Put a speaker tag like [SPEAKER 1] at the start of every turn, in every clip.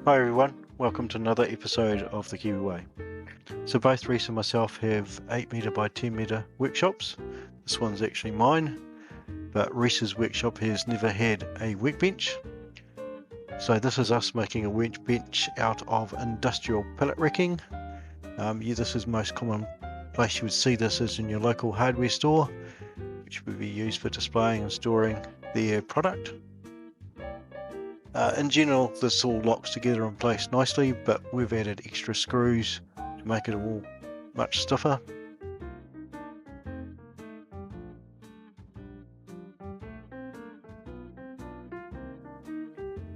[SPEAKER 1] Hi everyone, welcome to another episode of the Kiwiway. So both Reese and myself have 8 metre by 10 metre workshops. This one's actually mine, but Reese's workshop has never had a workbench. So this is us making a workbench out of industrial pallet racking. This is most common place you would see this is in your local hardware store, which would be used for displaying and storing their product. In general, this all locks together in place nicely, but we've added extra screws to make it all much stiffer.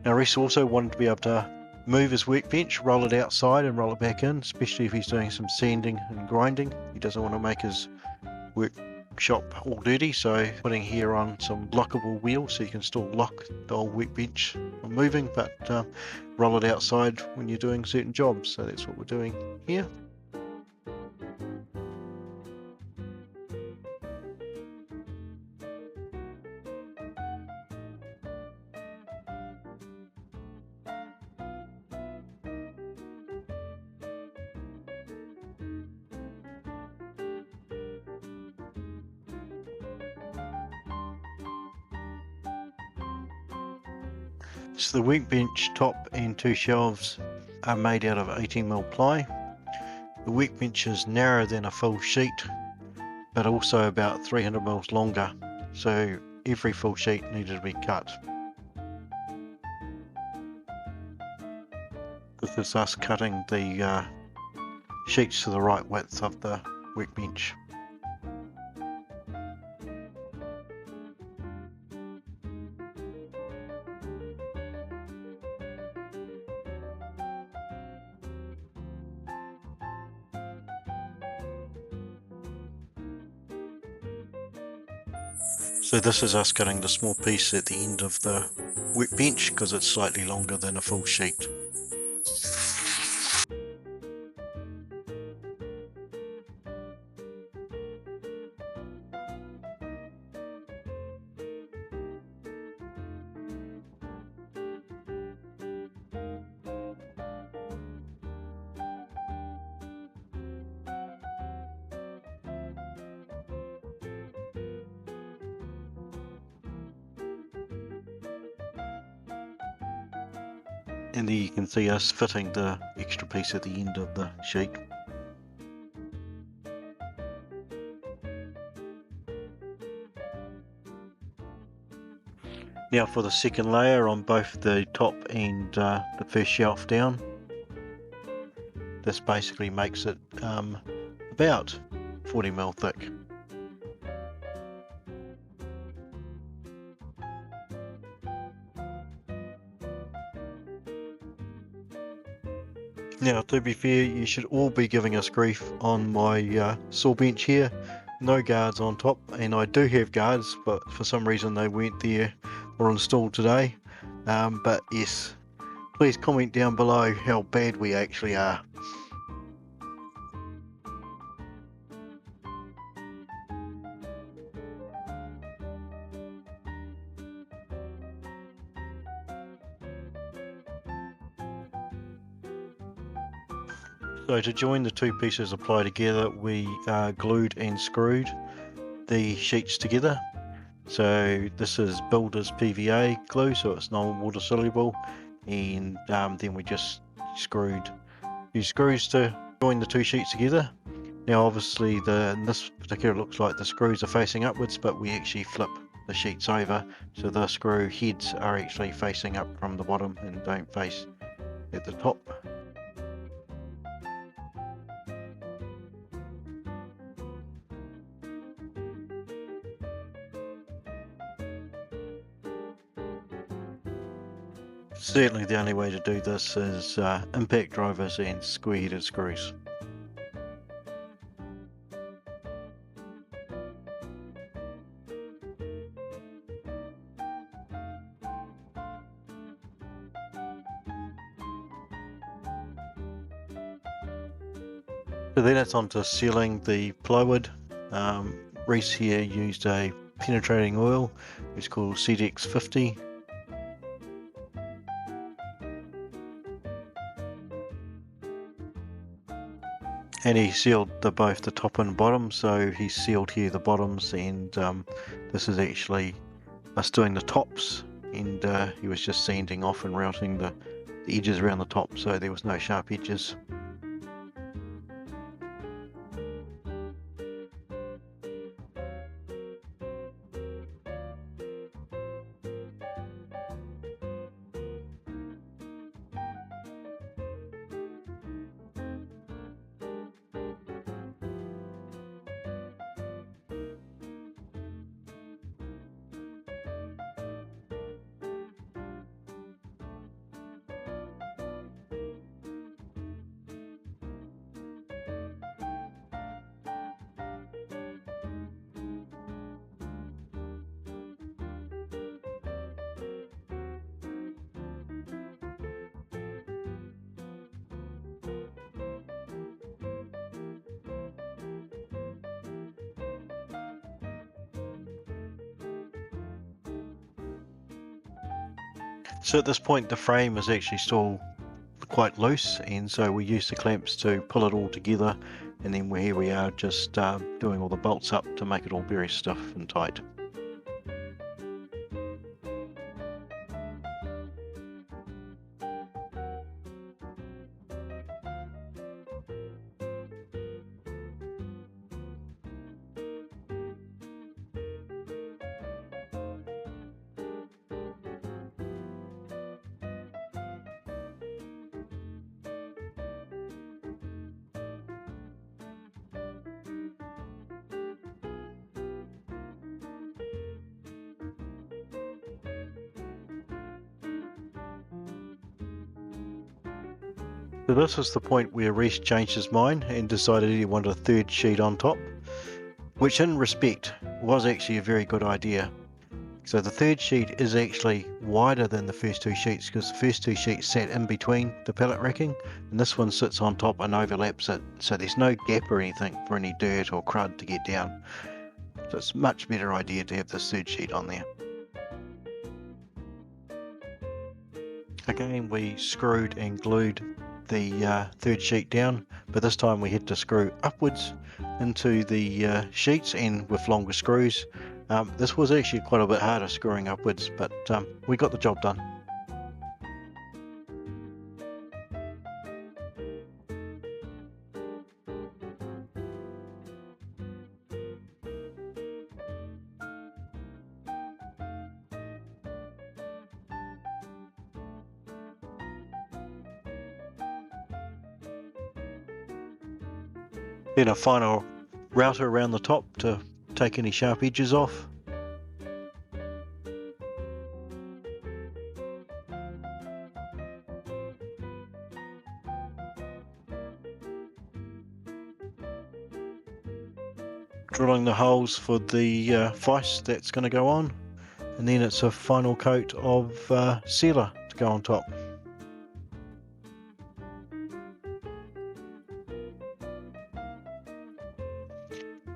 [SPEAKER 1] Now Reese also wanted to be able to move his workbench, roll it outside and roll it back in, especially if he's doing some sanding and grinding. He doesn't want to make his workshop all dirty, so putting here on some lockable wheels so you can still lock the old workbench from moving, but roll it outside when you're doing certain jobs. So that's what we're doing here. So the workbench top and two shelves are made out of 18mm ply. The workbench is narrower than a full sheet, but also about 300mm longer, so every full sheet needed to be cut. This is us cutting the sheets to the right width of the workbench. So this is us cutting the small piece at the end of the workbench because it's slightly longer than a full sheet. And there you can see us fitting the extra piece at the end of the sheet. Now for the second layer on both the top and the first shelf down. This basically makes it about 40mm thick. Now, to be fair, you should all be giving us grief on my saw bench here. No guards on top, and I do have guards, but for some reason they weren't there or installed today. But yes, please comment down below how bad we actually are. So to join the two pieces of ply together, we glued and screwed the sheets together. So this is Builder's PVA glue, so it's non-water soluble, and then we just used screws to join the two sheets together. Now obviously in this particular looks like the screws are facing upwards, but we actually flip the sheets over, so the screw heads are actually facing up from the bottom and don't face at the top. Certainly the only way to do this is impact drivers and square headed screws. So then it's on to sealing the plywood. Reese here used a penetrating oil, it's called CDX50. And he sealed both the top and bottom, so he sealed here the bottoms, and this is actually us doing the tops, and he was just sanding off and routing the edges around the top, so there was no sharp edges. So at this point the frame is actually still quite loose, and so we use the clamps to pull it all together, and then here we are just doing all the bolts up to make it all very stiff and tight. So this is the point where Reece changed his mind and decided he wanted a third sheet on top, which in respect was actually a very good idea. So the third sheet is actually wider than the first two sheets, because the first two sheets sat in between the pallet racking, and this one sits on top and overlaps it, so there's no gap or anything for any dirt or crud to get down. So it's a much better idea to have this third sheet on there. Again, we screwed and glued the third sheet down, but this time we had to screw upwards into the sheets and with longer screws. This was actually quite a bit harder screwing upwards, but we got the job done. Then a final router around the top to take any sharp edges off. Drilling the holes for the vise that's going to go on, and then it's a final coat of sealer to go on top.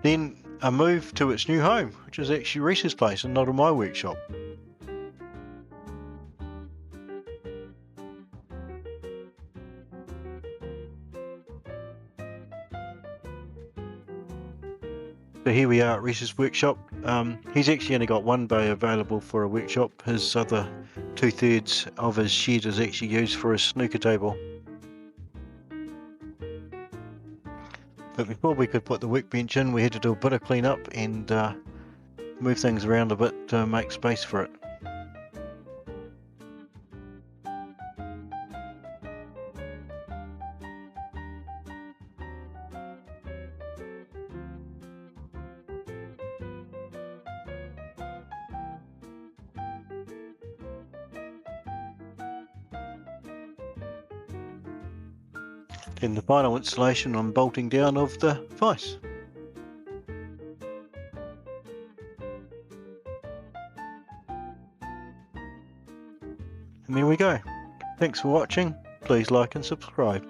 [SPEAKER 1] Then a move to its new home, which is actually Reeces' place and not in my workshop. So here we are at Reeces' workshop. He's actually only got one bay available for a workshop. His other 2/3 of his shed is actually used for his snooker table. But before we could put the workbench in, we had to do a bit of clean up and move things around a bit to make space for it. Then the final installation on bolting down of the vise. And there we go. Thanks for watching. Please like and subscribe.